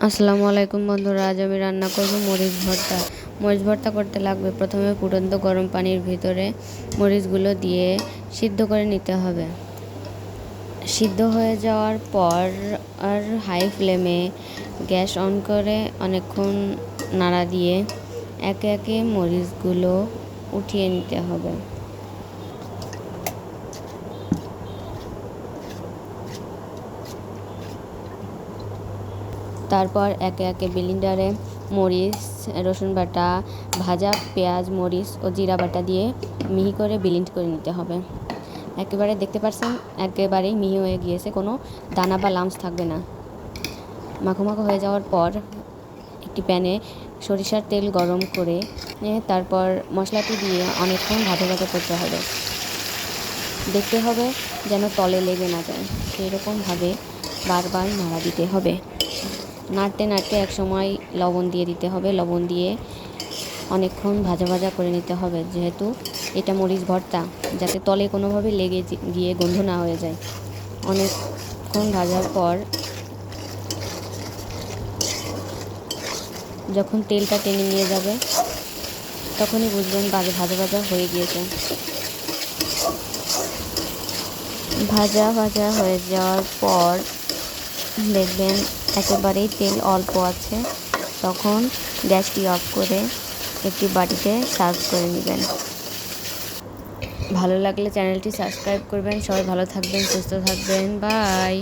আসসালামু আলাইকুম বন্ধুরা, আজ আমি রান্না করব মরিচ ভর্তা। মরিচ ভর্তা করতে লাগবে প্রথমে ফুটন্ত গরম পানির ভিতরে মরিচগুলো দিয়ে সিদ্ধ করে নিতে হবে। সিদ্ধ হয়ে যাওয়ার পর আর হাই ফ্লেমে গ্যাস অন করে অনেকক্ষণ নাড়া দিয়ে একে একে মরিচগুলো উঠিয়ে নিতে হবে। তারপর একে একে ব্লেন্ডারে মরিচ, রসুন বাটা, ভাজা পেঁয়াজ, মরিচ ও জিরা বাটা দিয়ে মিহি করে ব্লেন্ড করে নিতে হবে। একেবারে দেখতে পাচ্ছেন একেবারেই মিহি হয়ে গিয়েছে, কোনো দানা বা লামস থাকবে না। মাখো মাখো হয়ে যাওয়ার পর একটি প্যানে সরিষার তেল গরম করে তারপর মশলাটি দিয়ে অনেকক্ষণ ভাজা ভাজা করতে হবে। দেখতে হবে যেন তলে লেগে না যায়, সেই রকমভাবে বারবার নাড়া দিতে হবে। নাড়তে নাড়তে এক সময় লবণ দিয়ে দিতে হবে। লবণ দিয়ে অনেকক্ষণ ভাজা ভাজা করে নিতে হবে, যেহেতু এটা মরিচ ভর্তা, যাতে তলে কোনোভাবে লেগে গিয়ে গন্ধ না হয়ে যায়। অনেকক্ষণ ভাজার পর যখন তেলটা টেনে নিয়ে যাবে তখনই বুঝবেন ভাজা ভাজা হয়ে গিয়েছে। ভাজা ভাজা হয়ে যাওয়ার পর দেখবেন একেবারেই তেল অল্প আছে, তখন গ্যাসটি অফ করে একটি বাটিতে সার্ভ করে নেবেন। ভালো লাগলে চ্যানেলটি সাবস্ক্রাইব করবেন। সবাই ভালো থাকবেন, সুস্থ থাকবেন। বাই।